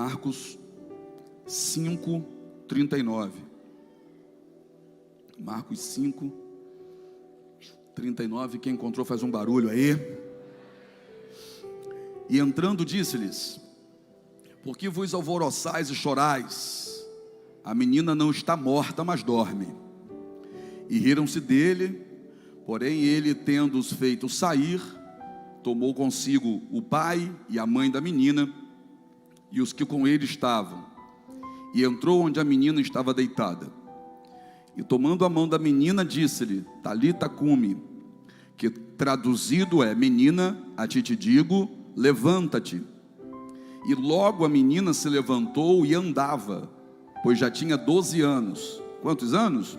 Marcos 5:39. Marcos 5:39. Quem encontrou faz um barulho aí. E entrando disse-lhes: por que vos alvoroçais e chorais? A menina não está morta, mas dorme. E riram-se dele. Porém ele, tendo-os feito sair, tomou consigo o pai e a mãe da menina e os que com ele estavam, e entrou onde a menina estava deitada. E tomando a mão da menina, disse-lhe: Talita cumi, que traduzido é: menina, a ti te digo, levanta-te. E logo a menina se levantou e andava, pois já tinha 12 anos. Quantos anos?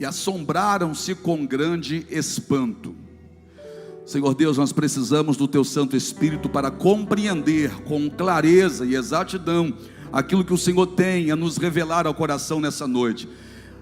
E assombraram-se com grande espanto. Senhor Deus, nós precisamos do Teu Santo Espírito para compreender com clareza e exatidão aquilo que o Senhor tem a nos revelar ao coração nessa noite.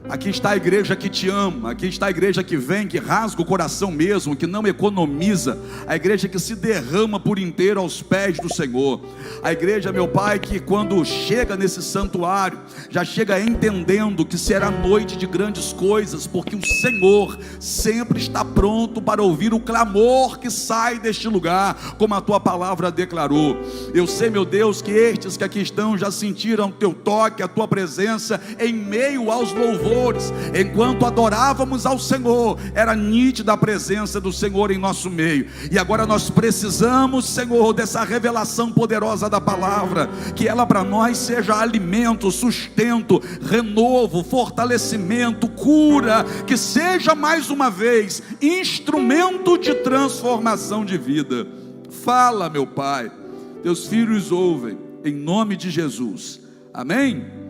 Aqui está a igreja que te ama, aqui está a igreja que vem, que rasga o coração mesmo, que não economiza, a igreja que se derrama por inteiro aos pés do Senhor, a igreja, meu Pai, que quando chega nesse santuário, já chega entendendo que será noite de grandes coisas, porque o Senhor sempre está pronto para ouvir o clamor que sai deste lugar, como a Tua palavra declarou. Eu sei, meu Deus, que estes que aqui estão já sentiram o Teu toque, a Tua presença em meio aos louvores. Enquanto adorávamos ao Senhor, era nítida a presença do Senhor em nosso meio. E agora nós precisamos, Senhor, dessa revelação poderosa da palavra, que ela para nós seja alimento, sustento, renovo, fortalecimento, cura, que seja mais uma vez instrumento de transformação de vida. Fala, meu Pai, Teus filhos ouvem, em nome de Jesus, amém?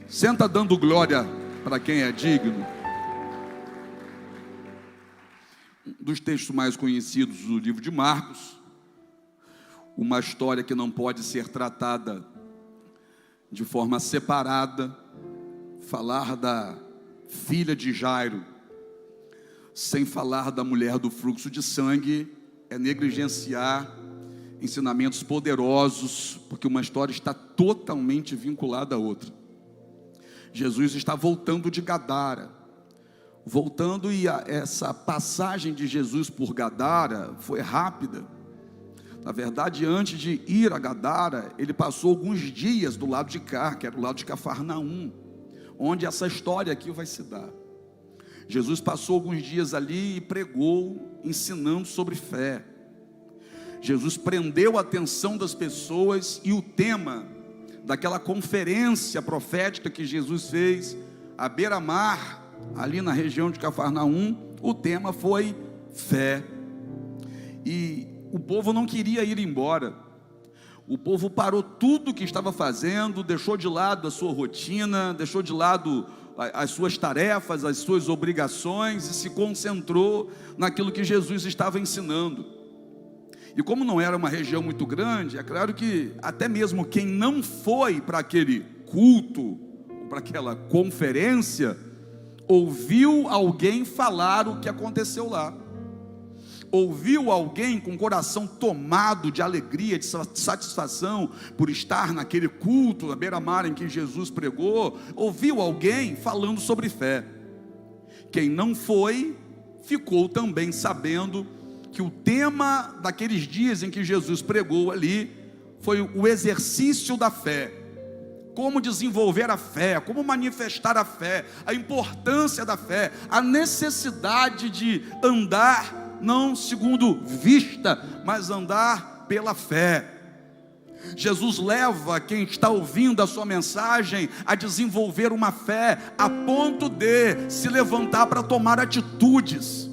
Senta dando glória para quem é digno. Um dos textos mais conhecidos do livro de Marcos, uma história que não pode ser tratada de forma separada. Falar da filha de Jairo sem falar da mulher do fluxo de sangue é negligenciar ensinamentos poderosos, porque uma história está totalmente vinculada à outra. Jesus está voltando de Gadara, e essa passagem de Jesus por Gadara foi rápida. Na verdade, antes de ir a Gadara, ele passou alguns dias do lado de cá, que era o lado de Cafarnaum, onde essa história aqui vai se dar. Jesus passou alguns dias ali e pregou, ensinando sobre fé. Jesus prendeu a atenção das pessoas, e o tema daquela conferência profética que Jesus fez à beira-mar, ali na região de Cafarnaum, o tema foi fé. E o povo não queria ir embora. O povo parou tudo o que estava fazendo, deixou de lado a sua rotina, deixou de lado as suas tarefas, as suas obrigações, e se concentrou naquilo que Jesus estava ensinando. E como não era uma região muito grande, é claro que até mesmo quem não foi para aquele culto, para aquela conferência, ouviu alguém falar o que aconteceu lá. Ouviu alguém com o coração tomado de alegria, de satisfação por estar naquele culto, na beira-mar em que Jesus pregou. Ouviu alguém falando sobre fé. Quem não foi, ficou também sabendo que o tema daqueles dias em que Jesus pregou ali foi o exercício da fé. Como desenvolver a fé, como manifestar a fé, a importância da fé, a necessidade de andar não segundo vista, mas andar pela fé. Jesus leva quem está ouvindo a sua mensagem a desenvolver uma fé a ponto de se levantar para tomar atitudes.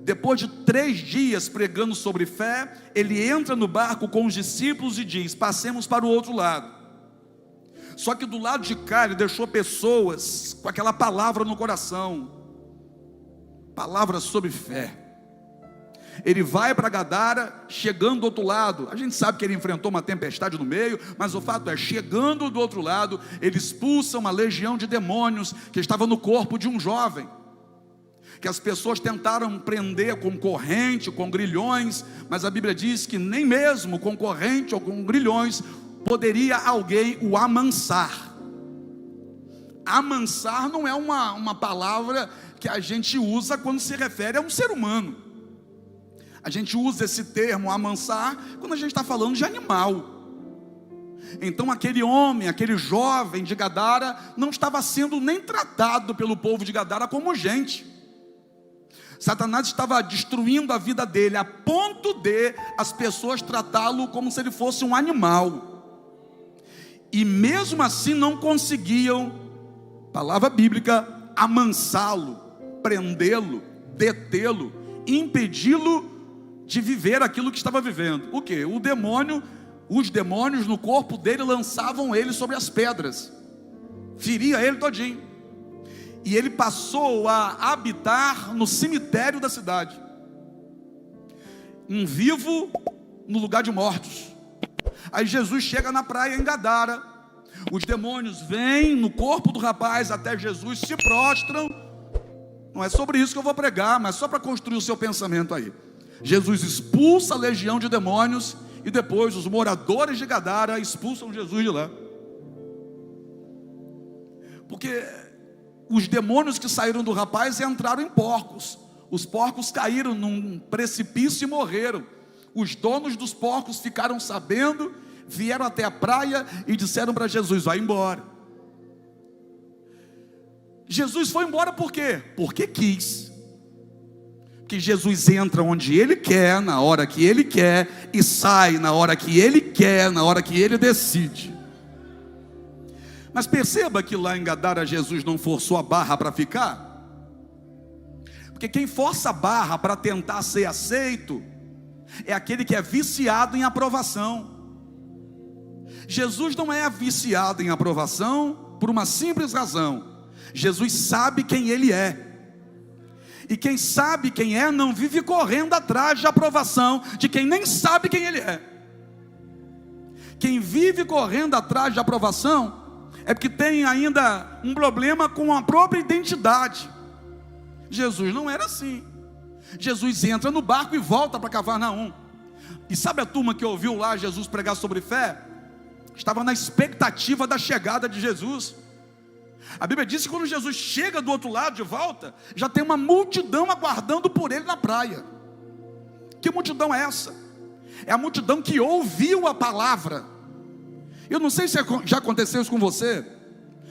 Depois de 3 dias pregando sobre fé, ele entra no barco com os discípulos e diz: passemos para o outro lado. Só que do lado de cá ele deixou pessoas com aquela palavra no coração, palavra sobre fé. Ele vai para Gadara, chegando do outro lado, a gente sabe que ele enfrentou uma tempestade no meio, mas o fato é, chegando do outro lado, ele expulsa uma legião de demônios que estava no corpo de um jovem. que as pessoas tentaram prender com corrente, com grilhões, mas a Bíblia diz que nem mesmo com corrente ou com grilhões poderia alguém o amansar. Amansar não é uma palavra que a gente usa quando se refere a um ser humano. A gente usa esse termo amansar quando a gente está falando de animal. Então aquele homem, aquele jovem de Gadara não estava sendo nem tratado pelo povo de Gadara como gente. Satanás estava destruindo a vida dele a ponto de as pessoas tratá-lo como se ele fosse um animal. E mesmo assim não conseguiam, palavra bíblica, amansá-lo, prendê-lo, detê-lo, impedi-lo de viver aquilo que estava vivendo. O quê? Os demônios no corpo dele lançavam ele sobre as pedras, feria ele todinho, e ele passou a habitar no cemitério da cidade, um vivo no lugar de mortos. Aí Jesus chega na praia em Gadara, os demônios vêm no corpo do rapaz até Jesus, se prostram. Não é sobre isso que eu vou pregar, mas só para construir o seu pensamento aí. Jesus expulsa a legião de demônios, e depois os moradores de Gadara expulsam Jesus de lá. Porque os demônios que saíram do rapaz entraram em porcos. Os porcos caíram num precipício e morreram. Os donos dos porcos ficaram sabendo, vieram até a praia e disseram para Jesus: vai embora. Jesus foi embora por quê? Porque quis. Que Jesus entra onde Ele quer, na hora que Ele quer, e sai na hora que Ele quer, na hora que Ele decide. Mas perceba que lá em Gadara Jesus não forçou a barra para ficar. Porque quem força a barra para tentar ser aceito é aquele que é viciado em aprovação. Jesus não é viciado em aprovação por uma simples razão: Jesus sabe quem Ele é. E quem sabe quem é não vive correndo atrás de aprovação de quem nem sabe quem ele é. Quem vive correndo atrás de aprovação é porque tem ainda um problema com a própria identidade. Jesus não era assim. Jesus entra no barco e volta para Cafarnaum. E sabe a turma que ouviu lá Jesus pregar sobre fé? Estava na expectativa da chegada de Jesus. A Bíblia diz que quando Jesus chega do outro lado de volta, já tem uma multidão aguardando por ele na praia. Que multidão é essa? É a multidão que ouviu a palavra. Eu não sei se já aconteceu isso com você,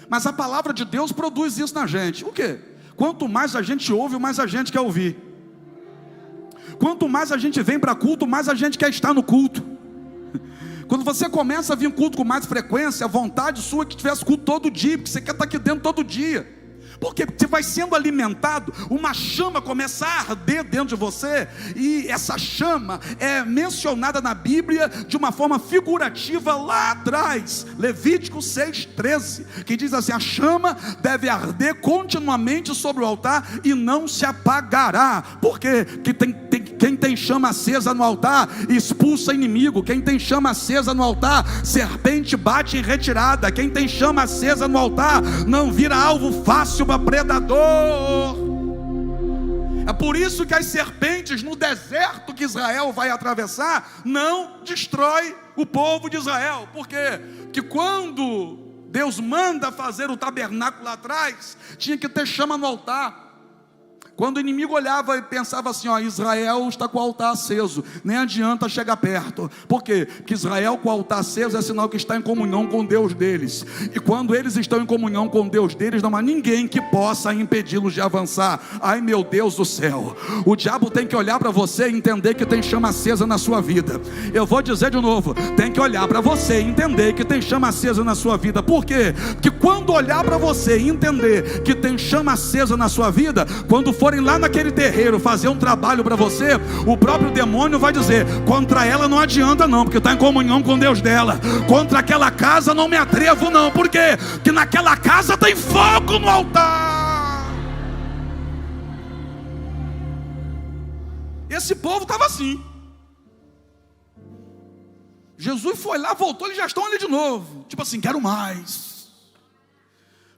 mas a palavra de Deus produz isso na gente. O quê? Quanto mais a gente ouve, mais a gente quer ouvir. Quanto mais a gente vem para culto, mais a gente quer estar no culto. Quando você começa a vir culto com mais frequência, a vontade sua é que tivesse culto todo dia, porque você quer estar aqui dentro todo dia. Por quê? Porque você vai sendo alimentado, uma chama começa a arder dentro de você, e essa chama é mencionada na Bíblia de uma forma figurativa lá atrás, Levítico 6,13, que diz assim: a chama deve arder continuamente sobre o altar e não se apagará. Por quê? Porque quem tem chama acesa no altar expulsa inimigo. Quem tem chama acesa no altar, serpente bate em retirada. Quem tem chama acesa no altar não vira alvo fácil para predador. É por isso que as serpentes no deserto que Israel vai atravessar não destrói o povo de Israel. Por quê? Porque quando Deus manda fazer o tabernáculo lá atrás, tinha que ter chama no altar. Quando o inimigo olhava e pensava assim: ó, Israel está com o altar aceso, nem adianta chegar perto. Por quê? Porque Israel com o altar aceso é sinal que está em comunhão com Deus deles. E quando eles estão em comunhão com Deus deles, não há ninguém que possa impedi-los de avançar. Ai meu Deus do céu, o diabo tem que olhar para você e entender que tem chama acesa na sua vida. Eu vou dizer de novo: tem que olhar para você e entender que tem chama acesa na sua vida. Por quê? Porque quando olhar para você e entender que tem chama acesa na sua vida, quando forem lá naquele terreiro fazer um trabalho para você, o próprio demônio vai dizer: contra ela não adianta não, porque está em comunhão com Deus dela. Contra aquela casa não me atrevo não. Por quê? Porque naquela casa tem fogo no altar. Esse povo estava assim. Jesus foi lá, voltou, eles já estão ali de novo. Tipo assim: quero mais.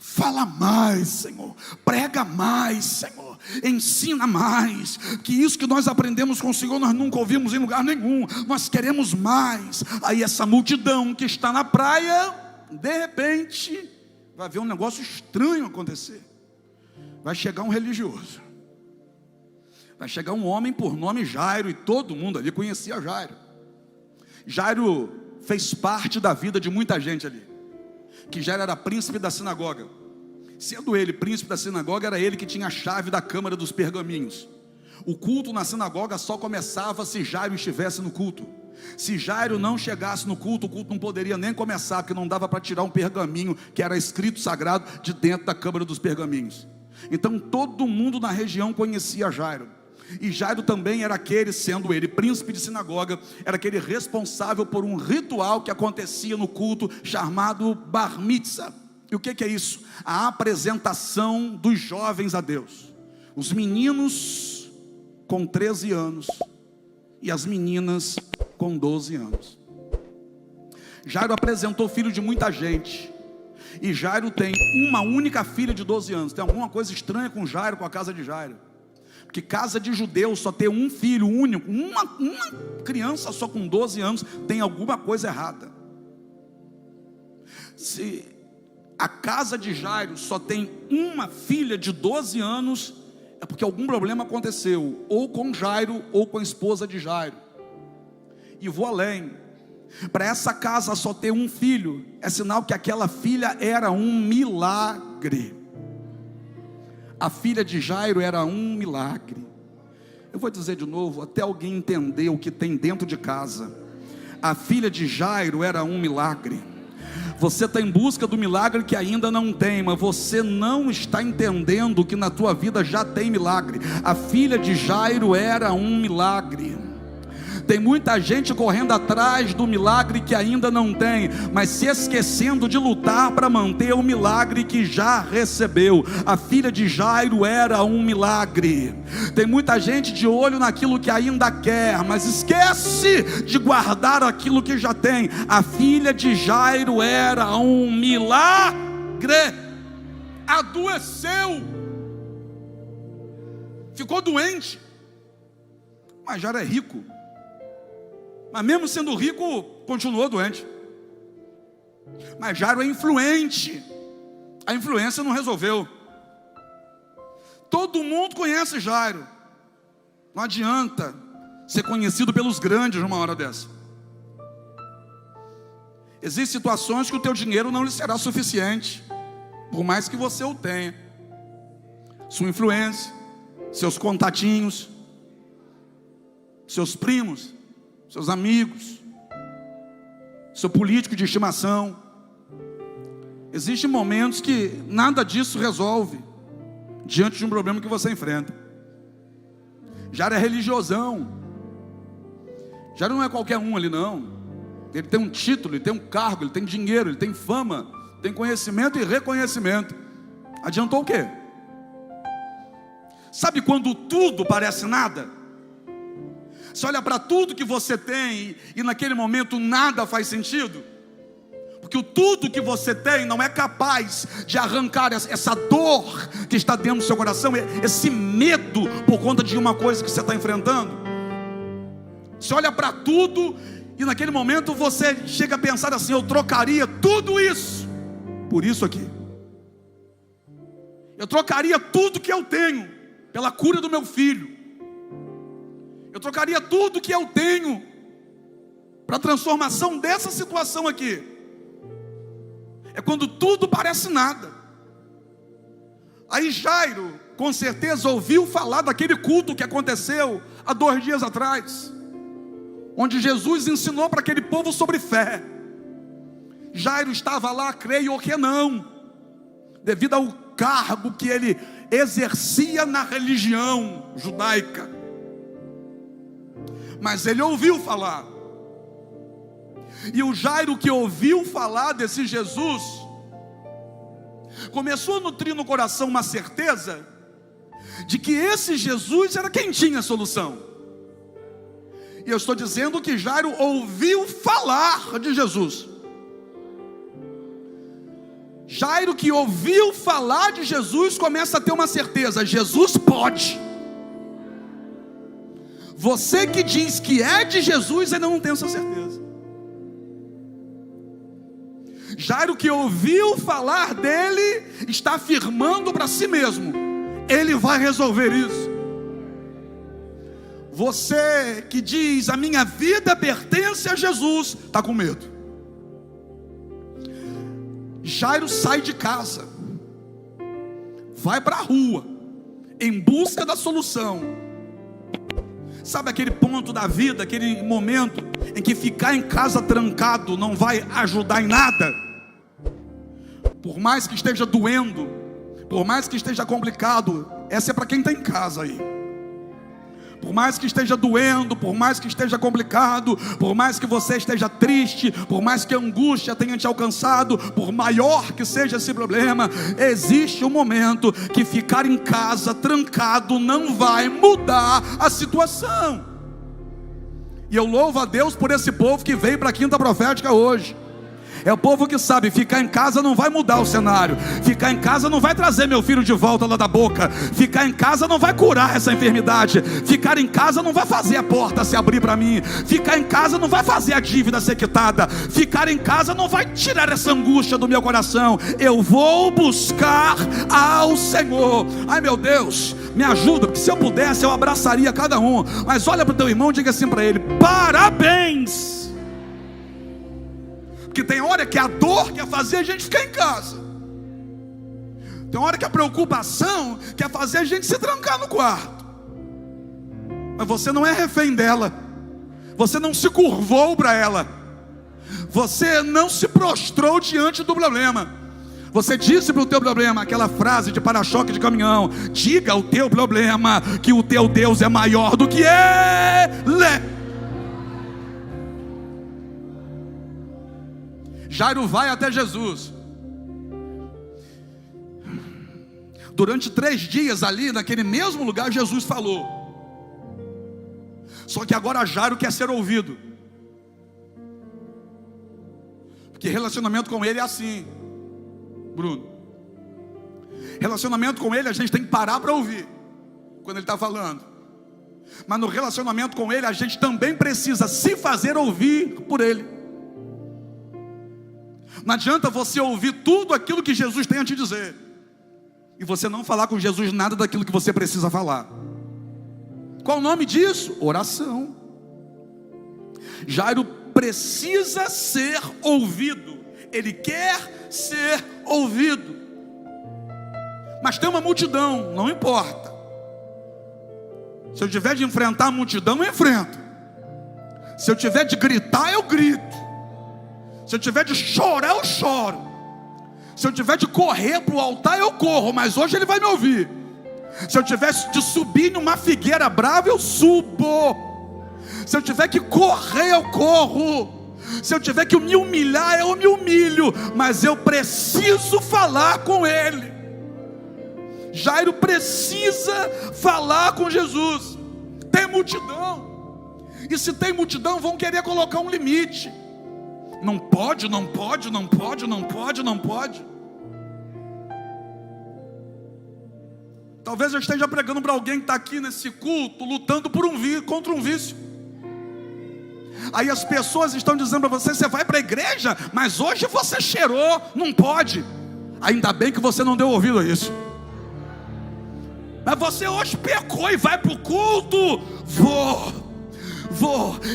Fala mais, Senhor. Prega mais, Senhor. Ensina mais. Que isso que nós aprendemos com o Senhor nós nunca ouvimos em lugar nenhum. Nós queremos mais. Aí essa multidão que está na praia, de repente, vai ver um negócio estranho acontecer. Vai chegar um religioso. Vai chegar um homem por nome Jairo. E todo mundo ali conhecia Jairo. Jairo fez parte da vida de muita gente ali. Que Jairo era príncipe da sinagoga. Sendo ele príncipe da sinagoga, era ele que tinha a chave da câmara dos pergaminhos. O culto na sinagoga só começava se Jairo estivesse no culto. Se Jairo não chegasse no culto, o culto não poderia nem começar, porque não dava para tirar um pergaminho que era escrito sagrado de dentro da câmara dos pergaminhos. Então todo mundo na região conhecia Jairo. E Jairo também era aquele, sendo ele príncipe de sinagoga, era aquele responsável por um ritual que acontecia no culto chamado Bar Mitzvah. E o que é isso? A apresentação dos jovens a Deus. Os meninos com 13 anos e as meninas com 12 anos. Jairo apresentou filho de muita gente. E Jairo tem uma única filha de 12 anos. Tem alguma coisa estranha com Jairo, com a casa de Jairo. Porque casa de judeu só ter um filho único, uma criança só com 12 anos, tem alguma coisa errada. Se a casa de Jairo só tem uma filha de 12 anos, é porque algum problema aconteceu, ou com Jairo, ou com a esposa de Jairo. E vou além, para essa casa só ter um filho, é sinal que aquela filha era um milagre. A filha de Jairo era um milagre. Eu vou dizer de novo, até alguém entender o que tem dentro de casa. A filha de Jairo era um milagre. Você está em busca do milagre que ainda não tem, mas você não está entendendo que na tua vida já tem milagre. A filha de Jairo era um milagre. Tem muita gente correndo atrás do milagre que ainda não tem, mas se esquecendo de lutar para manter o milagre que já recebeu. A filha de Jairo era um milagre. Tem muita gente de olho naquilo que ainda quer, mas esquece de guardar aquilo que já tem. A filha de Jairo era um milagre. Adoeceu, ficou doente, mas Jairo é rico. Mas mesmo sendo rico, continuou doente. Mas Jairo é influente. A influência não resolveu. Todo mundo conhece Jairo. Não adianta ser conhecido pelos grandes numa hora dessa. Existem situações que o teu dinheiro não lhe será suficiente, por mais que você o tenha. Sua influência, seus contatinhos, seus primos, seus amigos, seu político de estimação. Existem momentos que nada disso resolve diante de um problema que você enfrenta. Jairo é religiosão. Jairo não é qualquer um ali não. Ele tem um título, ele tem um cargo, ele tem dinheiro, ele tem fama, tem conhecimento e reconhecimento. Adiantou o quê? Sabe quando tudo parece nada? Você olha para tudo que você tem e naquele momento nada faz sentido, porque o tudo que você tem não é capaz de arrancar essa dor que está dentro do seu coração, esse medo por conta de uma coisa que você está enfrentando. Você olha para tudo e naquele momento você chega a pensar assim: eu trocaria tudo isso por isso aqui. Eu trocaria tudo que eu tenho pela cura do meu filho. Eu trocaria tudo que eu tenho para a transformação dessa situação aqui. É quando tudo parece nada. Aí Jairo, com certeza, ouviu falar daquele culto que aconteceu há 2 dias atrás, onde Jesus ensinou para aquele povo sobre fé. Jairo estava lá, creio ou que não, devido ao cargo que ele exercia na religião judaica. Mas ele ouviu falar. E o Jairo, que ouviu falar desse Jesus, começou a nutrir no coração uma certeza de que esse Jesus era quem tinha a solução. E eu estou dizendo que Jairo ouviu falar de Jesus. Jairo, que ouviu falar de Jesus, começa a ter uma certeza: Jesus pode. Você que diz que é de Jesus ainda não tem essa certeza. Jairo, que ouviu falar dele, está afirmando para si mesmo: ele vai resolver isso. Você que diz: a minha vida pertence a Jesus, está com medo. Jairo sai de casa, vai para a rua, em busca da solução. Sabe aquele ponto da vida, aquele momento em que ficar em casa trancado não vai ajudar em nada? Por mais que esteja doendo, por mais que esteja complicado, essa é para quem está em casa aí. Por mais que esteja doendo, por mais que esteja complicado, por mais que você esteja triste, por mais que a angústia tenha te alcançado, por maior que seja esse problema, existe um momento que ficar em casa trancado não vai mudar a situação. E eu louvo a Deus por esse povo que veio para a Quinta Profética hoje. É o povo que sabe, ficar em casa não vai mudar o cenário. Ficar em casa não vai trazer meu filho de volta lá da boca. Ficar em casa não vai curar essa enfermidade. Ficar em casa não vai fazer a porta se abrir para mim. Ficar em casa não vai fazer a dívida ser quitada. Ficar em casa não vai tirar essa angústia do meu coração. Eu vou buscar ao Senhor. Ai meu Deus, me ajuda, porque se eu pudesse eu abraçaria cada um. Mas olha para o teu irmão e diga assim para ele: parabéns. Porque tem hora que a dor quer fazer a gente ficar em casa. Tem hora que a preocupação quer fazer a gente se trancar no quarto. Mas você não é refém dela. Você não se curvou para ela. Você não se prostrou diante do problema. Você disse para o teu problema aquela frase de para-choque de caminhão: diga ao teu problema que o teu Deus é maior do que ele. Jairo vai até Jesus. Durante 3 dias ali, naquele mesmo lugar, Jesus falou. Só que agora Jairo quer ser ouvido. Porque relacionamento com ele é assim, Bruno. Relacionamento com ele a gente tem que parar para ouvir quando ele está falando. Mas no relacionamento com ele a gente também precisa se fazer ouvir por ele. Não adianta você ouvir tudo aquilo que Jesus tem a te dizer e você não falar com Jesus nada daquilo que você precisa falar. Qual o nome disso? Oração. Jairo precisa ser ouvido. Ele quer ser ouvido. Mas tem uma multidão, não importa. Se eu tiver de enfrentar a multidão, eu enfrento. Se eu tiver de gritar, eu grito. Se eu tiver de chorar, eu choro. Se eu tiver de correr para o altar, eu corro. Mas hoje ele vai me ouvir. Se eu tiver de subir numa figueira brava, eu subo. Se eu tiver que correr, eu corro. Se eu tiver que me humilhar, eu me humilho. Mas eu preciso falar com ele. Jairo precisa falar com Jesus. Tem multidão. E se tem multidão, vão querer colocar um limite. Não pode, não pode, não pode, não pode, não pode. Talvez eu esteja pregando para alguém que está aqui nesse culto, lutando contra um vício. Aí as pessoas estão dizendo para você: você vai para a igreja, mas hoje você cheirou, não pode. Ainda bem que você não deu ouvido a isso. Mas você hoje pecou e vai para o culto.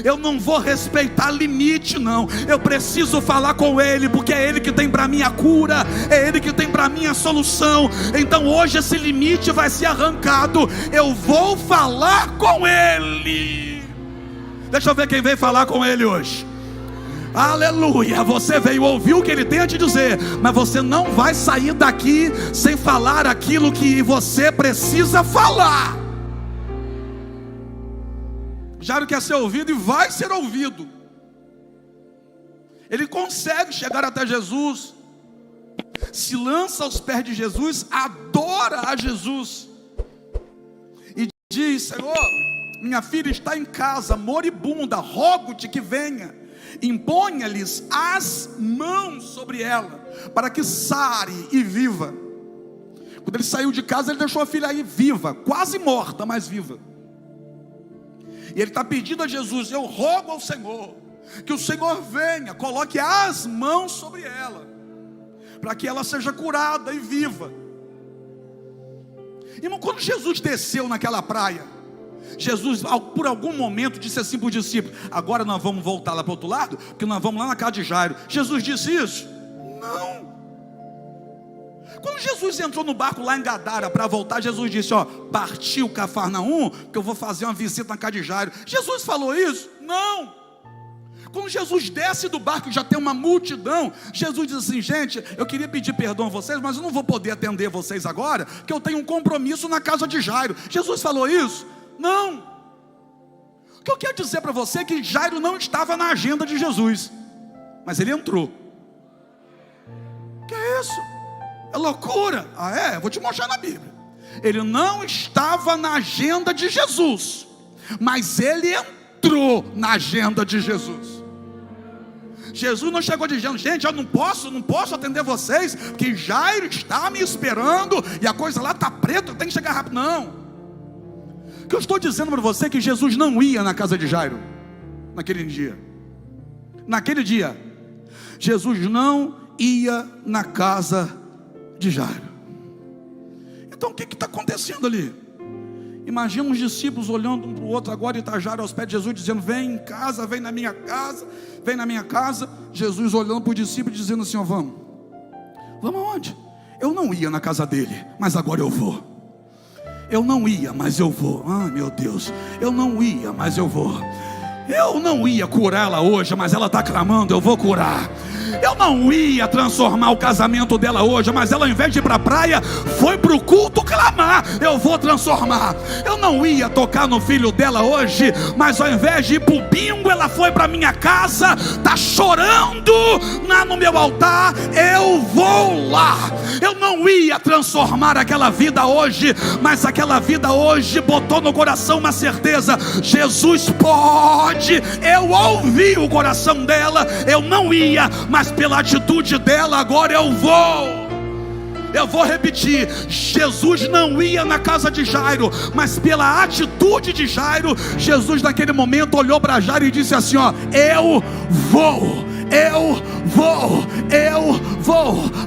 Eu não vou respeitar limite não. Eu preciso falar com ele, porque é ele que tem para mim a cura, é ele que tem para mim a solução. Então hoje esse limite vai ser arrancado. Eu vou falar com ele. Deixa eu ver quem veio falar com ele hoje. Aleluia, você veio ouvir o que ele tem a te dizer, mas você não vai sair daqui sem falar aquilo que você precisa falar. Jairo quer ser ouvido e vai ser ouvido. Ele consegue chegar até Jesus, se lança aos pés de Jesus, adora a Jesus e diz: Senhor, minha filha está em casa, moribunda, rogo-te que venha. imponha-lhes as mãos sobre ela, para que sare e viva. Quando ele saiu de casa, ele deixou a filha aí viva, quase morta, mas viva. E ele está pedindo a Jesus: eu rogo ao Senhor, que o Senhor venha, coloque as mãos sobre ela, para que ela seja curada e viva. Irmão, quando Jesus desceu naquela praia, Jesus por algum momento disse assim para os discípulos: agora nós vamos voltar lá para o outro lado, porque nós vamos lá na casa de Jairo. Jesus disse isso? Não. Quando Jesus entrou no barco lá em Gadara para voltar, Jesus disse: ó, partiu Cafarnaum, que eu vou fazer uma visita na casa de Jairo. Jesus falou isso? Não. Quando Jesus desce do barco e já tem uma multidão, Jesus diz assim: gente, eu queria pedir perdão a vocês, mas eu não vou poder atender vocês agora, porque eu tenho um compromisso na casa de Jairo. Jesus falou isso? Não. O que eu quero dizer para você é que Jairo não estava na agenda de Jesus, mas ele entrou. Que é isso? É loucura. Ah, é? Eu vou te mostrar na Bíblia. Ele não estava na agenda de Jesus, mas ele entrou na agenda de Jesus. Jesus não chegou dizendo: gente, eu não posso atender vocês, porque Jairo está me esperando e a coisa lá está preta, tem que chegar rápido. Não. O que eu estou dizendo para você é que Jesus não ia na casa de Jairo naquele dia. Naquele dia, Jesus não ia na casa de Jairo. Então o que está acontecendo ali? Imagina os discípulos olhando um para o outro agora, e está Jairo aos pés de Jesus dizendo: vem em casa, vem na minha casa, vem na minha casa. Jesus olhando para os discípulos dizendo assim: ó, vamos aonde? Eu não ia na casa dele, mas agora eu vou. Eu não ia, mas eu vou. Ah, meu Deus, eu não ia, mas eu vou. Eu não ia curá-la hoje, mas ela está clamando, eu vou curar. Eu não ia transformar o casamento dela hoje, mas ela, ao invés de ir para a praia, foi para o culto clamar. Eu vou transformar. Eu não ia tocar no filho dela hoje, mas ao invés de ir para o bingo, ela foi para minha casa, está chorando no meu altar. Eu vou lá. Eu não ia transformar aquela vida hoje, mas aquela vida hoje botou no coração uma certeza: Jesus pode. Eu ouvi o coração dela. Eu não ia, mas pela atitude dela agora eu vou. Eu vou repetir: Jesus não ia na casa de Jairo, mas pela atitude de Jairo, Jesus naquele momento olhou para Jairo e disse assim: ó, eu vou.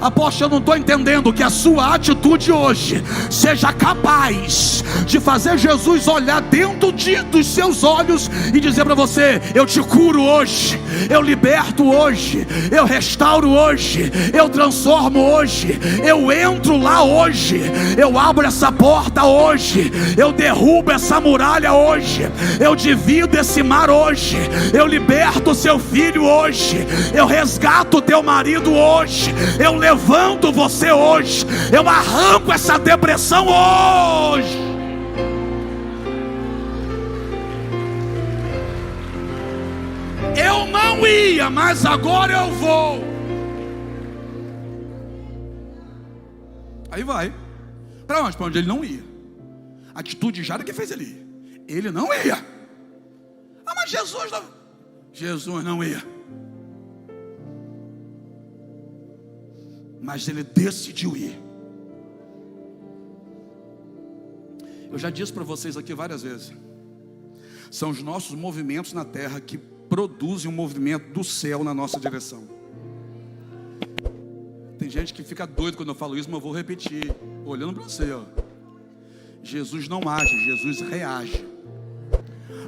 Apóstolo, eu não estou entendendo que a sua atitude hoje seja capaz de fazer Jesus olhar dentro dos seus olhos e dizer para você: eu te curo hoje, eu liberto hoje, eu restauro hoje, eu transformo hoje, eu entro lá hoje, eu abro essa porta hoje, eu derrubo essa muralha hoje, eu divido esse mar hoje, eu liberto o seu filho hoje, eu resgato o teu marido hoje, eu levanto você hoje, eu arranco essa depressão hoje. Eu não ia, mas agora eu vou. Aí vai. Para onde? Para onde ele não ia. A atitude de Jairo que fez ele ir. Ele não ia. Ah, mas Jesus não ia. Mas ele decidiu ir. Eu já disse para vocês aqui várias vezes: são os nossos movimentos na terra que produzem um movimento do céu na nossa direção. Tem gente que fica doido quando eu falo isso, mas eu vou repetir, olhando para você, ó. Jesus não age, Jesus reage.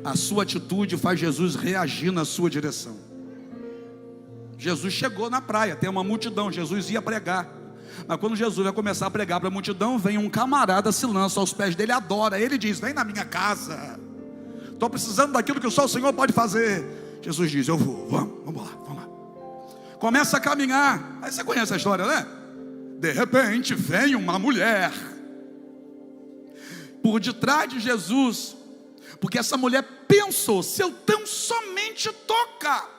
A sua atitude faz Jesus reagir na sua direção. Jesus chegou na praia, tem uma multidão, Jesus ia pregar. Mas quando Jesus vai começar a pregar para a multidão, vem um camarada, se lança aos pés dele, adora. Ele diz: vem na minha casa, estou precisando daquilo que só o Senhor pode fazer. Jesus diz: eu vou, vamos lá. Começa a caminhar. Aí você conhece a história, né? De repente vem uma mulher por detrás de Jesus, porque essa mulher pensou: se eu tão somente tocar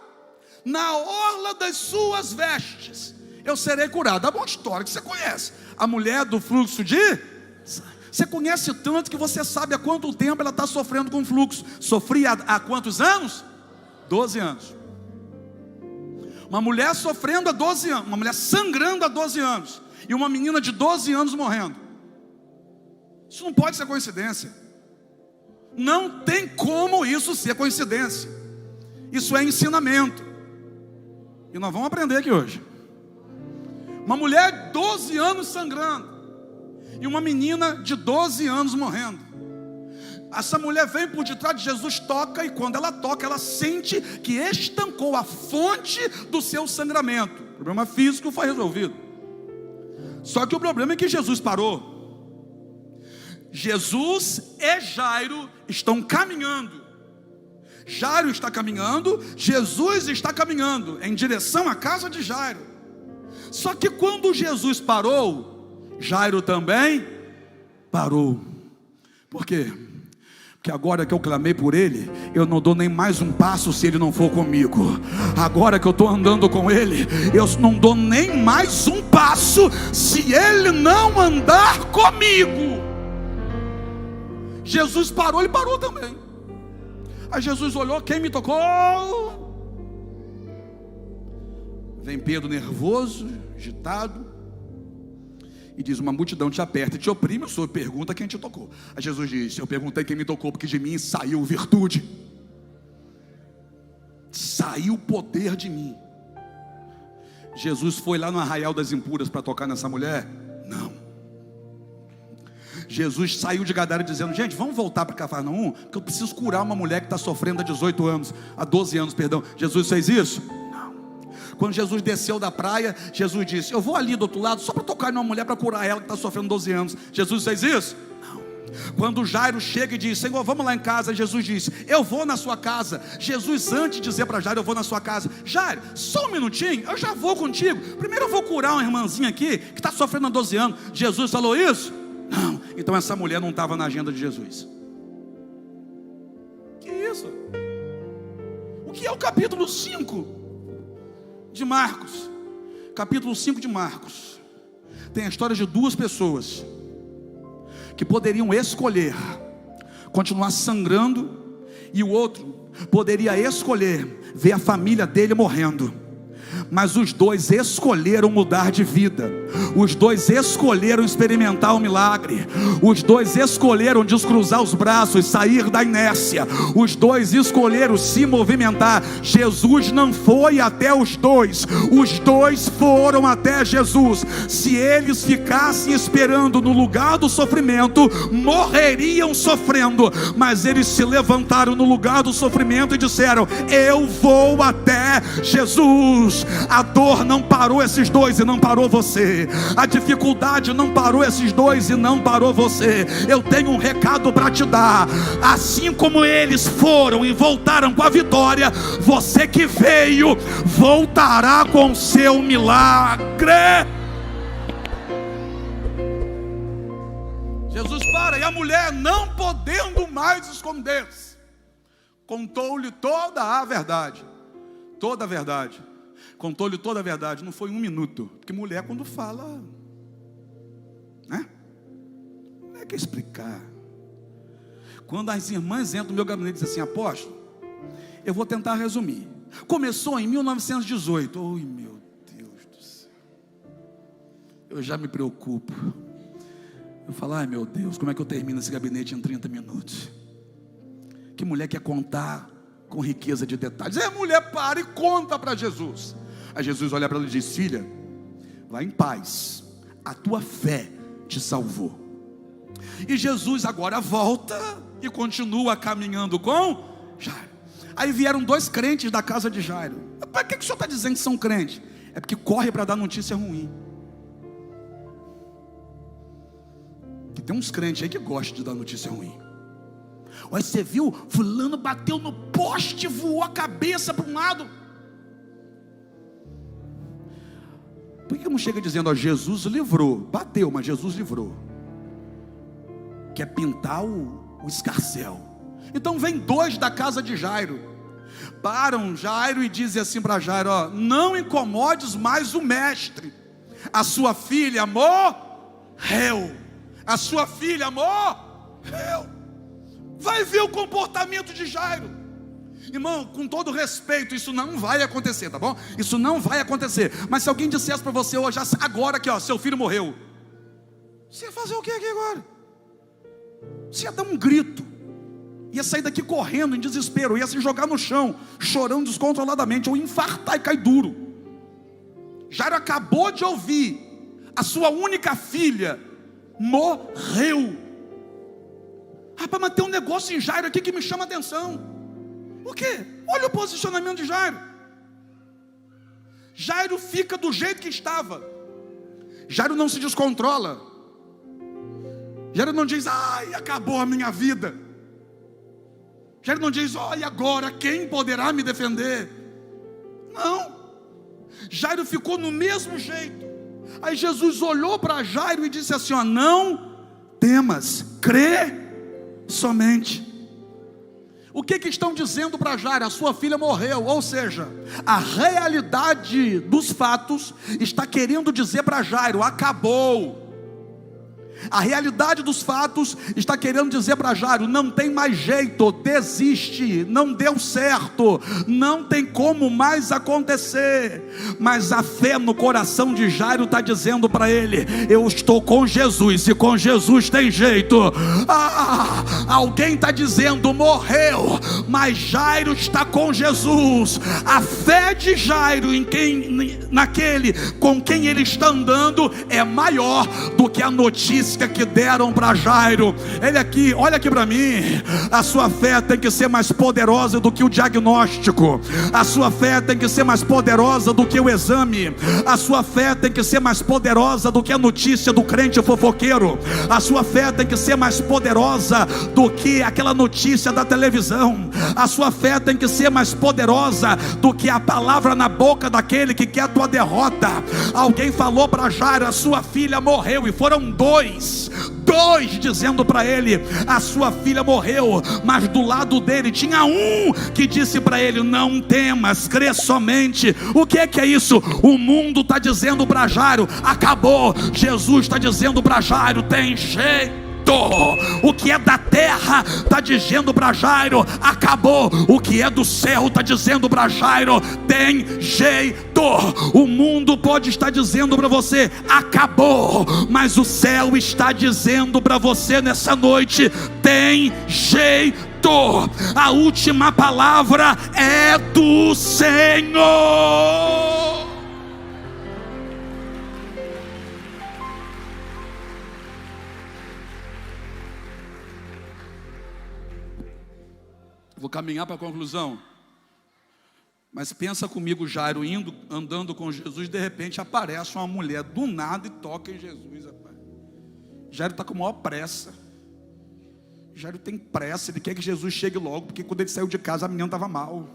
na orla das suas vestes, eu serei curado. É uma história que você conhece. A mulher do fluxo de sangue. Você conhece tanto que você sabe há quanto tempo ela está sofrendo com fluxo. Sofria há quantos anos? 12 anos. Uma mulher sofrendo há 12 anos, uma mulher sangrando há 12 anos, e uma menina de 12 anos morrendo. Isso não pode ser coincidência. Não tem como isso ser coincidência. Isso é ensinamento. E nós vamos aprender aqui hoje. Uma mulher 12 anos sangrando, e uma menina de 12 anos morrendo. Essa mulher vem por detrás de Jesus, toca, e quando ela toca, ela sente que estancou a fonte do seu sangramento. O problema físico foi resolvido. Só que o problema é que Jesus parou. Jesus e Jairo estão caminhando. Jairo está caminhando, Jesus está caminhando em direção à casa de Jairo. Só que quando Jesus parou, Jairo também parou. Por quê? Porque agora que eu clamei por ele, eu não dou nem mais um passo se ele não for comigo. Agora que eu estou andando com ele, eu não dou nem mais um passo se ele não andar comigo. Jesus parou, ele parou também. Aí Jesus olhou, quem me tocou? Vem Pedro nervoso, agitado, e diz: uma multidão te aperta e te oprime, o Senhor pergunta quem te tocou. Aí Jesus disse: eu perguntei quem me tocou, porque de mim saiu virtude, saiu o poder de mim. Jesus foi lá no Arraial das Impuras para tocar nessa mulher? Não. Jesus saiu de Gadara dizendo: gente, vamos voltar para Cafarnaum, porque eu preciso curar uma mulher que está sofrendo há 18 anos, há 12 anos, perdão. Jesus fez isso? Não. Quando Jesus desceu da praia, Jesus disse: eu vou ali do outro lado só para tocar numa mulher para curar ela que está sofrendo 12 anos. Jesus fez isso? Não. Quando Jairo chega e diz: Senhor, vamos lá em casa, Jesus disse: eu vou na sua casa. Jesus, antes de dizer para Jairo: eu vou na sua casa, Jairo, só um minutinho, eu já vou contigo. Primeiro eu vou curar uma irmãzinha aqui que está sofrendo há 12 anos. Jesus falou isso? Não. Então essa mulher não estava na agenda de Jesus. Que isso? O que é o capítulo 5 de Marcos? Capítulo 5 de Marcos tem a história de duas pessoas que poderiam escolher continuar sangrando, e o outro poderia escolher ver a família dele morrendo. Mas os dois escolheram mudar de vida. Os dois escolheram experimentar o milagre. Os dois escolheram descruzar os braços, sair da inércia. Os dois escolheram se movimentar. Jesus não foi até os dois foram até Jesus. Se eles ficassem esperando no lugar do sofrimento, morreriam sofrendo. Mas eles se levantaram no lugar do sofrimento e disseram: eu vou até Jesus. A dor não parou esses dois e não parou você. A dificuldade não parou esses dois e não parou você. Eu tenho um recado para te dar. Assim como eles foram e voltaram com a vitória, você que veio voltará com seu milagre. Jesus para, e a mulher, não podendo mais esconder-se, contou-lhe toda a verdade. Toda a verdade. Contou-lhe toda a verdade. Não foi um minuto, porque mulher quando fala, né? Não é que explicar. Quando as irmãs entram no meu gabinete e dizem assim: apóstolo, eu vou tentar resumir. Começou em 1918. Oi, meu Deus do céu. Eu já me preocupo. Eu falo: ai meu Deus, como é que eu termino esse gabinete em 30 minutos? Que mulher quer contar com riqueza de detalhes? Aí a mulher para e conta para Jesus. Aí Jesus olha para ela e diz: filha, vai em paz, a tua fé te salvou. E Jesus agora volta e continua caminhando com Jairo. Aí vieram dois crentes da casa de Jairo. Para que o senhor está dizendo que são crentes? É porque corre para dar notícia ruim. Que tem uns crentes aí que gostam de dar notícia ruim. Olha, você viu? Fulano bateu no poste, voou a cabeça para um lado. Por que não chega dizendo: ó, Jesus livrou? Bateu, mas Jesus livrou. Quer pintar o escarcéu. Então vem dois da casa de Jairo, param Jairo e dizem assim para Jairo: ó, não incomodes mais o mestre. A sua filha morreu. A sua filha morreu. Vai ver o comportamento de Jairo. Irmão, com todo respeito, isso não vai acontecer, tá bom? Isso não vai acontecer. Mas se alguém dissesse para você hoje, agora aqui, ó, seu filho morreu, você ia fazer o que aqui agora? Você ia dar um grito, ia sair daqui correndo em desespero, ia se jogar no chão, chorando descontroladamente, ou infartar e cair duro. Jairo acabou de ouvir, a sua única filha morreu. Rapaz, mas tem um negócio em Jairo aqui que me chama a atenção. O quê? Olha o posicionamento de Jairo. Jairo fica do jeito que estava. Jairo não se descontrola. Jairo não diz, ai, acabou a minha vida. Jairo não diz, olha agora, quem poderá me defender? Não. Jairo ficou no mesmo jeito. Aí Jesus olhou para Jairo e disse assim, ó, não temas, crê somente. O que estão dizendo para Jairo? A sua filha morreu. Ou seja, a realidade dos fatos está querendo dizer para Jairo, acabou. A realidade dos fatos está querendo dizer para Jairo, não tem mais jeito, desiste, não deu certo, não tem como mais acontecer. Mas a fé no coração de Jairo está dizendo para ele, eu estou com Jesus, e com Jesus tem jeito. Alguém está dizendo, morreu, mas Jairo está com Jesus. A fé de Jairo naquele com quem ele está andando é maior do que a notícia que deram para Jairo. Ele aqui, olha aqui para mim. A sua fé tem que ser mais poderosa do que o diagnóstico. A sua fé tem que ser mais poderosa do que o exame. A sua fé tem que ser mais poderosa do que a notícia do crente fofoqueiro. A sua fé tem que ser mais poderosa do que aquela notícia da televisão. A sua fé tem que ser mais poderosa do que a palavra na boca daquele que quer a tua derrota. Alguém falou para Jairo, a sua filha morreu, e foram dois dizendo para ele, a sua filha morreu, mas do lado dele tinha um que disse para ele, não temas, crê somente. O que é isso? O mundo está dizendo para Jairo, acabou. Jesus está dizendo para Jairo, tem jeito. O que é da terra está dizendo para Jairo, acabou. O que é do céu está dizendo para Jairo, tem jeito. O mundo pode estar dizendo para você, acabou, mas o céu está dizendo para você nessa noite, tem jeito. A última palavra é do Senhor. Vou caminhar para a conclusão. Mas pensa comigo, Jairo andando com Jesus, de repente aparece uma mulher do nada e toca em Jesus, rapaz. Jairo está com a maior pressa. Jairo tem pressa, ele quer que Jesus chegue logo, porque quando ele saiu de casa a menina estava mal.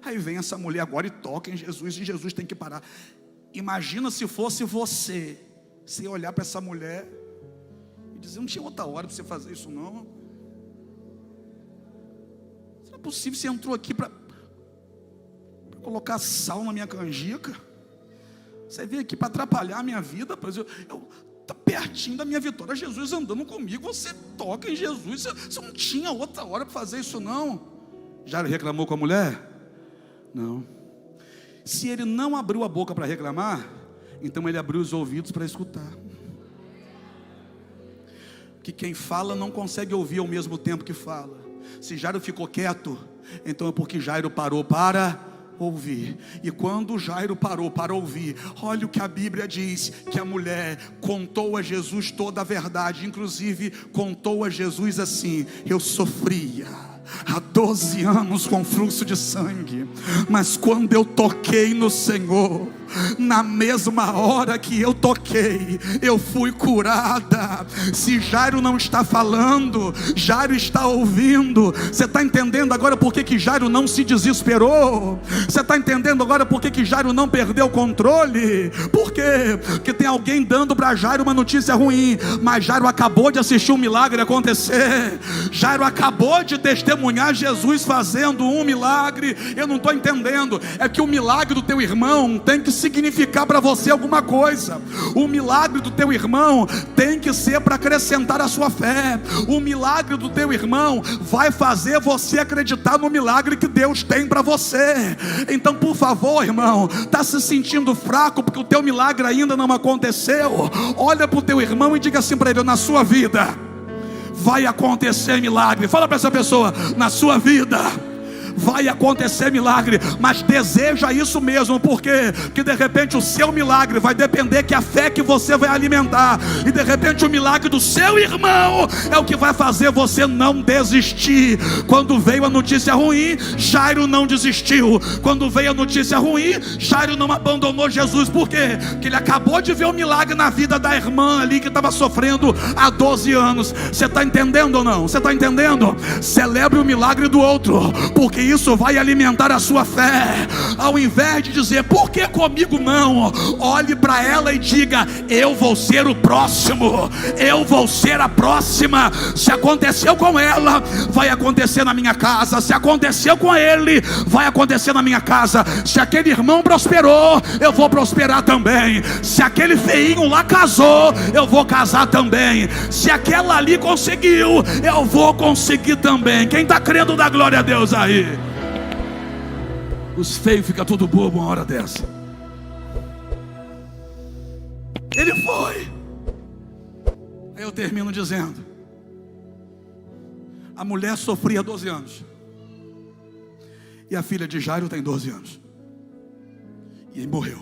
Aí vem essa mulher agora e toca em Jesus, e Jesus tem que parar. Imagina se fosse você olhar para essa mulher e dizer, não tinha outra hora para você fazer isso não. Não é possível, você entrou aqui para colocar sal na minha canjica. Você veio aqui para atrapalhar a minha vida. Eu tá pertinho da minha vitória, Jesus andando comigo, você toca em Jesus. Você não tinha outra hora para fazer isso não. Já reclamou com a mulher? Não. Se ele não abriu a boca para reclamar, então ele abriu os ouvidos para escutar. Que quem fala não consegue ouvir ao mesmo tempo que fala. Se Jairo ficou quieto, então é porque Jairo parou para ouvir. E quando Jairo parou para ouvir, olha o que a Bíblia diz, que a mulher contou a Jesus toda a verdade. Inclusive contou a Jesus assim, eu sofria há 12 anos com fluxo de sangue, mas quando eu toquei no Senhor, na mesma hora que eu toquei, eu fui curada. Se Jairo não está falando, Jairo está ouvindo. Você está entendendo agora por que Jairo não se desesperou? Você está entendendo agora por que Jairo não perdeu o controle? Por quê? Porque tem alguém dando para Jairo uma notícia ruim, mas Jairo acabou de assistir um milagre acontecer. Jairo acabou de testemunhar testemunhar Jesus fazendo um milagre. Eu não estou entendendo. É que o milagre do teu irmão tem que significar para você alguma coisa. O milagre do teu irmão tem que ser para acrescentar a sua fé. O milagre do teu irmão vai fazer você acreditar no milagre que Deus tem para você. Então, por favor, irmão, está se sentindo fraco porque o teu milagre ainda não aconteceu? Olha para o teu irmão e diga assim para ele: na sua vida vai acontecer milagre. Fala para essa pessoa: na sua vida vai acontecer milagre. Mas deseja isso mesmo, porque de repente o seu milagre vai depender que a fé que você vai alimentar, e de repente o milagre do seu irmão é o que vai fazer você não desistir. Quando veio a notícia ruim, Jairo não desistiu. Quando veio a notícia ruim, Jairo não abandonou Jesus. Por quê? Porque ele acabou de ver o milagre na vida da irmã ali que estava sofrendo há 12 anos. Você está entendendo ou não? Você está entendendo? Celebre o milagre do outro, porque isso vai alimentar a sua fé. Ao invés de dizer: por que comigo não? Olhe para ela e diga: eu vou ser o próximo, eu vou ser a próxima. Se aconteceu com ela, vai acontecer na minha casa. Se aconteceu com ele, vai acontecer na minha casa. Se aquele irmão prosperou, eu vou prosperar também. Se aquele feinho lá casou, eu vou casar também. Se aquela ali conseguiu, eu vou conseguir também. Quem está crendo, dá glória a Deus aí. Os feios ficam tudo bobo uma hora dessa. Ele foi. Aí eu termino dizendo: a mulher sofria 12 anos, e a filha de Jairo tem 12 anos, e ele morreu.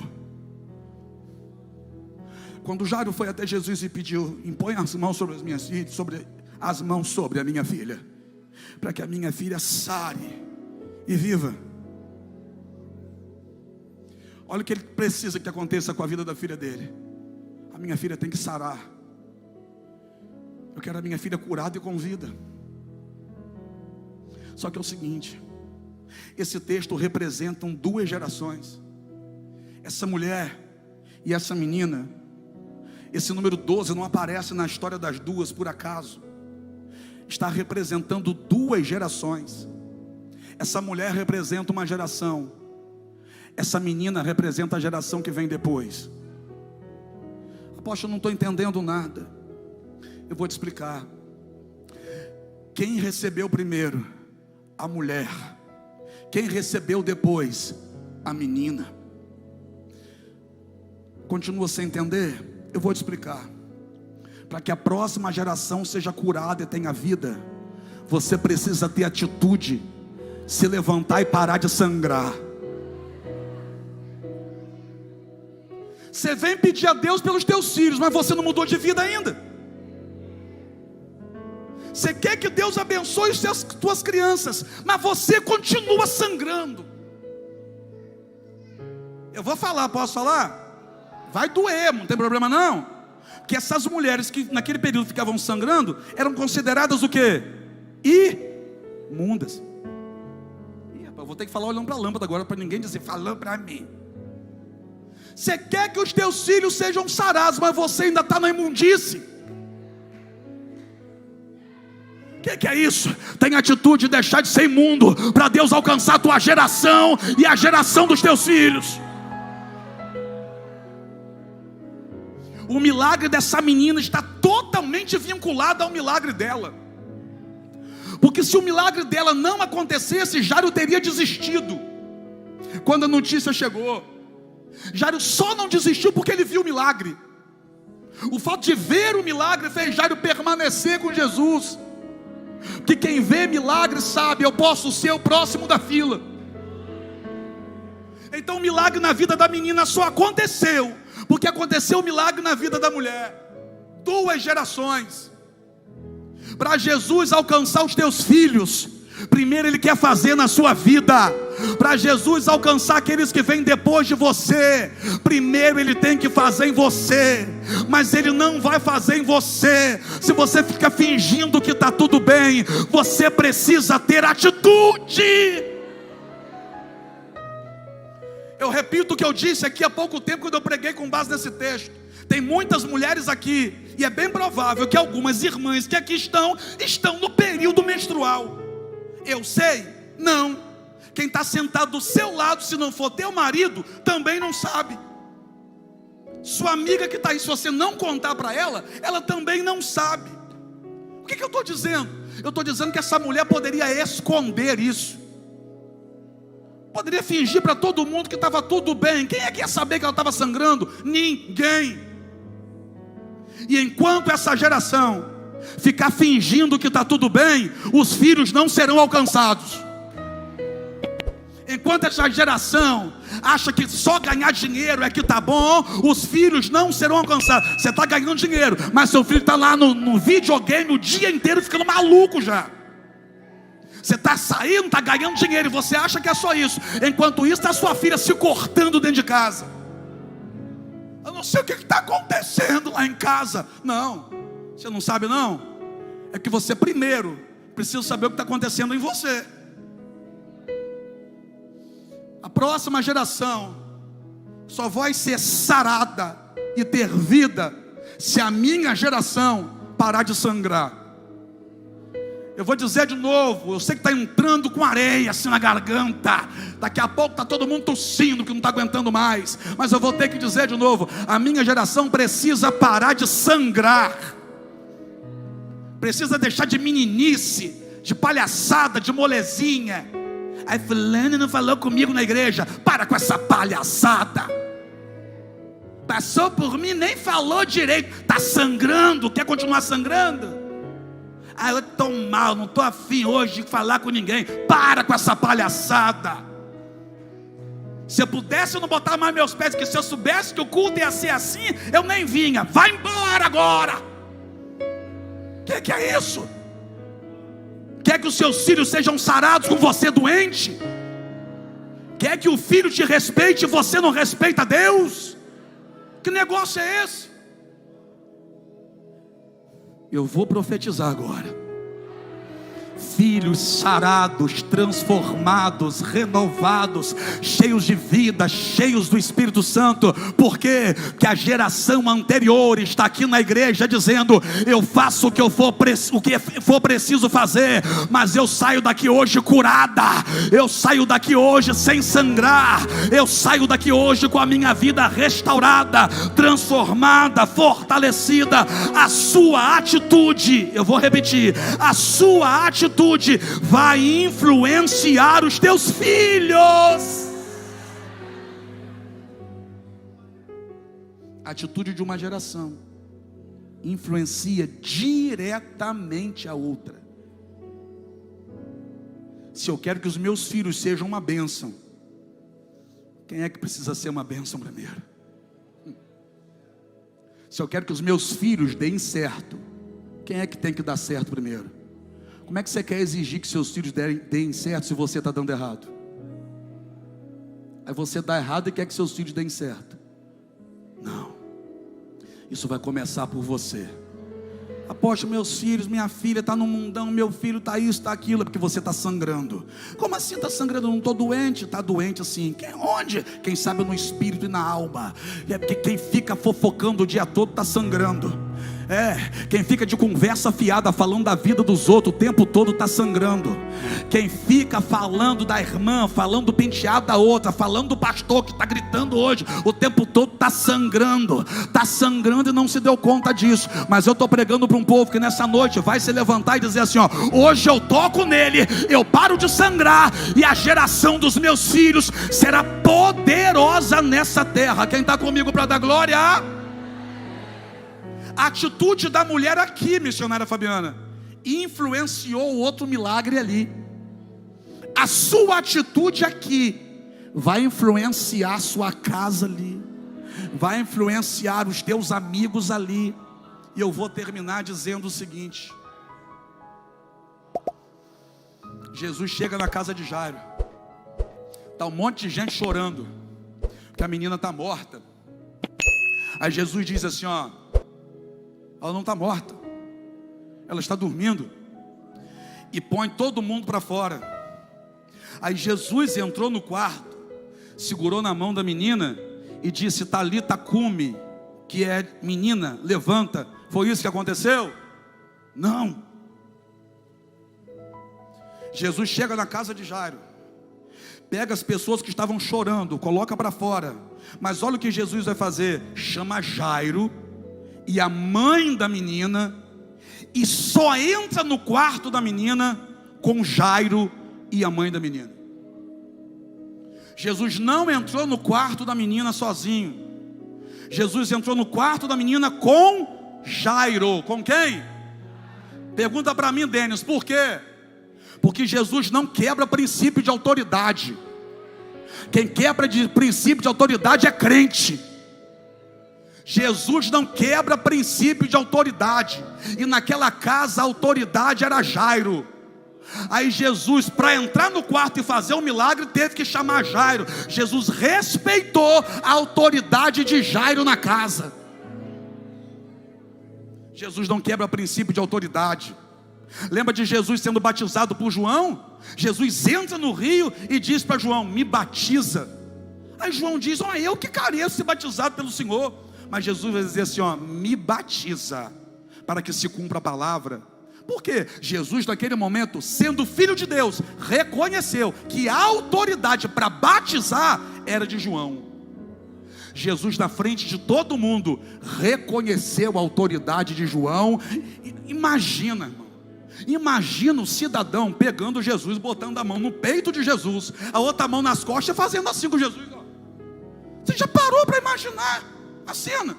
Quando Jairo foi até Jesus e pediu: impõe as mãos sobre as minhas filhas, as mãos sobre a minha filha, para que a minha filha sare e viva. Olha o que ele precisa que aconteça com a vida da filha dele: a minha filha tem que sarar. Eu quero a minha filha curada e com vida. Só que é o seguinte: esse texto representam duas gerações. Essa mulher e essa menina, esse número 12 não aparece na história das duas por acaso. Está representando duas gerações. Essa mulher representa uma geração, essa menina representa a geração que vem depois. Apóstolo, eu não estou entendendo nada. Eu vou te explicar. Quem recebeu primeiro? A mulher. Quem recebeu depois? A menina. Continua sem entender? Eu vou te explicar. Para que a próxima geração seja curada e tenha vida, você precisa ter atitude, se levantar e parar de sangrar. Você vem pedir a Deus pelos teus filhos, mas você não mudou de vida ainda. Você quer que Deus abençoe as tuas crianças, mas você continua sangrando. Eu vou falar, posso falar? Vai doer, não tem problema não. Porque essas mulheres que naquele período ficavam sangrando, eram consideradas o quê? Imundas. Eu vou ter que falar olhando para a lâmpada agora, para ninguém dizer, falando para mim. Você quer que os teus filhos sejam sarados, mas você ainda está na imundície. O que é isso? Tem atitude de deixar de ser imundo, para Deus alcançar a tua geração e a geração dos teus filhos. O milagre dessa menina está totalmente vinculado ao milagre dela. Porque se o milagre dela não acontecesse, Jairo teria desistido. Quando a notícia chegou, Jairo só não desistiu porque ele viu o milagre. O fato de ver o milagre fez Jairo permanecer com Jesus. Porque quem vê milagre sabe, eu posso ser o próximo da fila. Então o milagre na vida da menina só aconteceu porque aconteceu o milagre na vida da mulher. Duas gerações. Para Jesus alcançar os teus filhos, primeiro Ele quer fazer na sua vida. Para Jesus alcançar aqueles que vêm depois de você, primeiro Ele tem que fazer em você. Mas Ele não vai fazer em você se você fica fingindo que está tudo bem. Você precisa ter atitude. Eu repito o que eu disse aqui há pouco tempo, quando eu preguei com base nesse texto. Tem muitas mulheres aqui, e é bem provável que algumas irmãs que aqui estão no período menstrual. Eu sei? Não. Quem está sentado do seu lado, se não for teu marido, também não sabe. Sua amiga que está aí, se você não contar para ela, ela também não sabe. O que eu estou dizendo? Eu estou dizendo que essa mulher poderia esconder isso. Poderia fingir para todo mundo que estava tudo bem. Quem é que ia saber que ela estava sangrando? Ninguém. E enquanto essa geração ficar fingindo que está tudo bem, os filhos não serão alcançados. Enquanto essa geração acha que só ganhar dinheiro é que está bom, os filhos não serão alcançados. Você está ganhando dinheiro, mas seu filho está lá no videogame o dia inteiro ficando maluco já. Você está saindo, está ganhando dinheiro e você acha que é só isso. Enquanto isso, está sua filha se cortando dentro de casa. Eu não sei o que está acontecendo lá em casa. Não, você não sabe não? É que você primeiro precisa saber o que está acontecendo em você. A próxima geração só vai ser sarada e ter vida se a minha geração parar de sangrar. Eu vou dizer de novo, eu sei que está entrando com areia assim na garganta. Daqui a pouco está todo mundo tossindo que não está aguentando mais. Mas eu vou ter que dizer de novo, a minha geração precisa parar de sangrar. Precisa deixar de meninice, de palhaçada, de molezinha. Aí fulano não falou comigo na igreja. Para com essa palhaçada. Passou por mim, nem falou direito. Está sangrando, quer continuar sangrando? Ah, eu estou mal, não estou afim hoje de falar com ninguém. Para com essa palhaçada. Se eu pudesse eu não botar mais meus pés, porque se eu soubesse que o culto ia ser assim, eu nem vinha. Vai embora agora. Que é isso? Quer que os seus filhos sejam sarados com você doente? Quer que o filho te respeite e você não respeita Deus? Que negócio é esse? Eu vou profetizar agora. Filhos sarados, transformados, renovados, cheios de vida, cheios do Espírito Santo. Por quê? Porque a geração anterior está aqui na igreja dizendo: eu faço o que for preciso fazer, mas eu saio daqui hoje curada, eu saio daqui hoje sem sangrar, eu saio daqui hoje com a minha vida restaurada, transformada, fortalecida. A sua atitude, eu vou repetir, a sua atitude vai influenciar os teus filhos. A atitude de uma geração influencia diretamente a outra. Se eu quero que os meus filhos sejam uma bênção, quem é que precisa ser uma bênção primeiro? Se eu quero que os meus filhos deem certo, quem é que tem que dar certo primeiro? Como é que você quer exigir que seus filhos deem certo se você está dando errado? Aí você dá errado e quer que seus filhos deem certo. Não. Isso vai começar por você. Apóstolo, meus filhos, minha filha está no mundão, meu filho está isso, está aquilo, é porque você está sangrando. Como assim está sangrando? Eu não estou doente. Está doente assim. Onde? Quem sabe no espírito e na alma. É porque quem fica fofocando o dia todo está sangrando. Quem fica de conversa fiada falando da vida dos outros o tempo todo está sangrando. Quem fica falando da irmã, falando do penteado da outra, falando do pastor que está gritando hoje o tempo todo, está sangrando. Está sangrando e não se deu conta disso. Mas eu estou pregando para um povo que nessa noite vai se levantar e dizer assim: ó, hoje eu toco nele, eu paro de sangrar, e a geração dos meus filhos será poderosa nessa terra. Quem está comigo para dar glória? A atitude da mulher aqui, missionária Fabiana, influenciou outro milagre ali. A sua atitude aqui vai influenciar a sua casa ali, vai influenciar os teus amigos ali. E eu vou terminar dizendo o seguinte: Jesus chega na casa de Jairo, está um monte de gente chorando, porque a menina está morta. Aí Jesus diz assim: ó, ela não está morta, ela está dormindo. E põe todo mundo para fora. Aí Jesus entrou no quarto, segurou na mão da menina e disse: Talita cumi, que é menina, levanta. Foi isso que aconteceu? Não. Jesus chega na casa de Jairo, pega as pessoas que estavam chorando, coloca para fora. Mas olha o que Jesus vai fazer: chama Jairo e a mãe da menina, e só entra no quarto da menina com Jairo e a mãe da menina. Jesus não entrou no quarto da menina sozinho. Jesus entrou no quarto da menina com Jairo. Com quem? Pergunta para mim, Denis, por quê? Porque Jesus não quebra princípio de autoridade. Quem quebra de princípio de autoridade é crente. Jesus não quebra princípio de autoridade. E naquela casa a autoridade era Jairo. Aí Jesus, para entrar no quarto e fazer um milagre, teve que chamar Jairo. Jesus respeitou a autoridade de Jairo na casa. Jesus não quebra princípio de autoridade. Lembra de Jesus sendo batizado por João? Jesus entra no rio e diz para João: me batiza. Aí João diz: ó, eu que careço ser batizado pelo Senhor. Mas Jesus vai dizer assim, ó, me batiza, para que se cumpra a palavra. Por quê? Jesus naquele momento, sendo filho de Deus, reconheceu que a autoridade para batizar era de João. Jesus na frente de todo mundo reconheceu a autoridade de João. Imagina, irmão, imagina o cidadão pegando Jesus, botando a mão no peito de Jesus, a outra mão nas costas, fazendo assim com Jesus. Você já parou para imaginar a cena?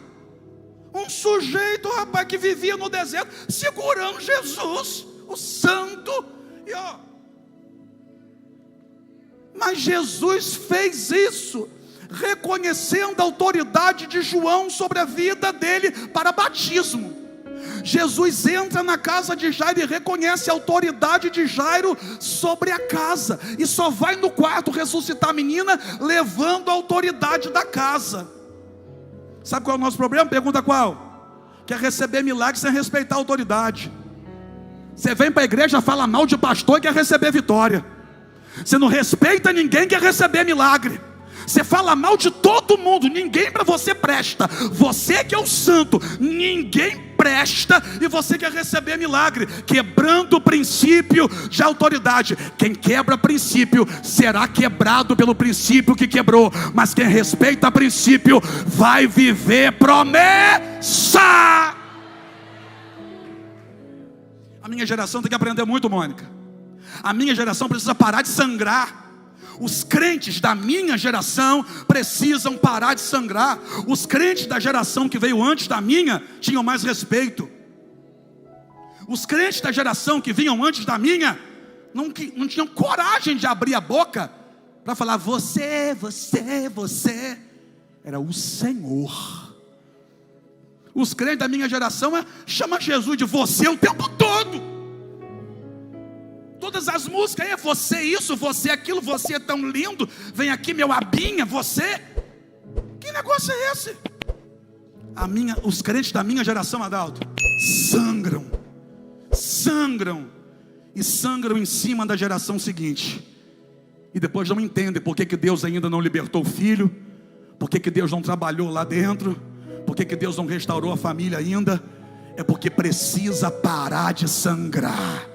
Um sujeito, rapaz, que vivia no deserto, segurando Jesus, o santo, e ó. Mas Jesus fez isso, reconhecendo a autoridade de João sobre a vida dele para batismo. Jesus entra na casa de Jairo e reconhece a autoridade de Jairo sobre a casa, e só vai no quarto ressuscitar a menina, levando a autoridade da casa. Sabe qual é o nosso problema? Pergunta qual? Quer receber milagre sem respeitar a autoridade. Você vem para a igreja, fala mal de pastor e quer receber vitória. Você não respeita ninguém, quer receber milagre. Você fala mal de todo mundo, ninguém para você presta. Você que é o santo, ninguém presta, e você quer receber milagre, quebrando o princípio de autoridade. Quem quebra princípio será quebrado pelo princípio que quebrou, mas quem respeita princípio vai viver promessa. A minha geração tem que aprender muito, Mônica. A minha geração precisa parar de sangrar. Os crentes da minha geração precisam parar de sangrar. Os crentes da geração que veio antes da minha tinham mais respeito. Os crentes da geração que vinham antes da minha não tinham coragem de abrir a boca para falar você. Era o Senhor. Os crentes da minha geração chamam Jesus de você o tempo todo. Todas as músicas é você isso, você aquilo, você é tão lindo, vem aqui meu abinha, você. Que negócio é esse? Os crentes da minha geração, Adalto, sangram e sangram em cima da geração seguinte, e depois não entendem por que Deus ainda não libertou o filho, por que Deus não trabalhou lá dentro, por que Deus não restaurou a família ainda. É porque precisa parar de sangrar.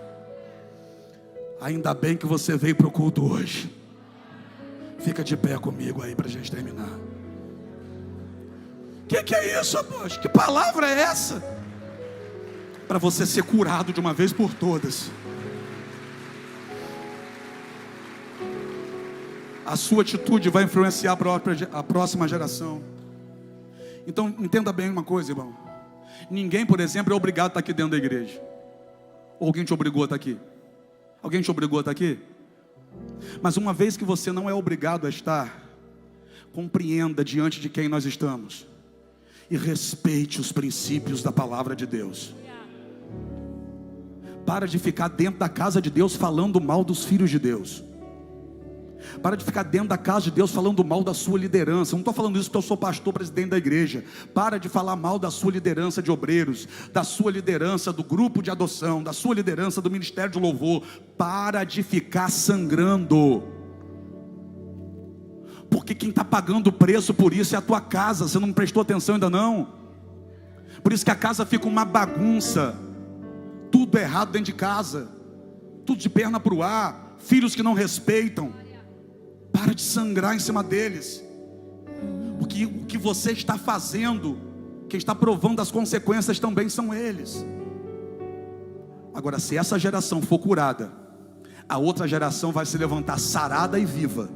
Ainda bem que você veio para o culto hoje. Fica de pé comigo aí para a gente terminar. Que é isso, poxa? Que palavra é essa? Para você ser curado de uma vez por todas. A sua atitude vai influenciar a próxima geração. Então entenda bem uma coisa, irmão. Ninguém, por exemplo, é obrigado a estar aqui dentro da igreja. Ou alguém te obrigou a estar aqui? Alguém te obrigou a estar aqui? Mas uma vez que você não é obrigado a estar, compreenda diante de quem nós estamos e respeite os princípios da palavra de Deus. Para de ficar dentro da casa de Deus falando mal dos filhos de Deus. Para de ficar dentro da casa de Deus falando mal da sua liderança. Não estou falando isso porque eu sou pastor, presidente da igreja. Para de falar mal da sua liderança de obreiros, da sua liderança do grupo de adoção, da sua liderança do ministério de louvor. Para de ficar sangrando. Porque quem está pagando o preço por isso é a tua casa. Você não prestou atenção ainda não? Por isso que a casa fica uma bagunça. Tudo errado dentro de casa. tudo de perna para o ar, filhos que não respeitam. Para de sangrar em cima deles, porque o que você está fazendo, quem está provando as consequências também são eles. Agora, se essa geração for curada, a outra geração vai se levantar sarada e viva,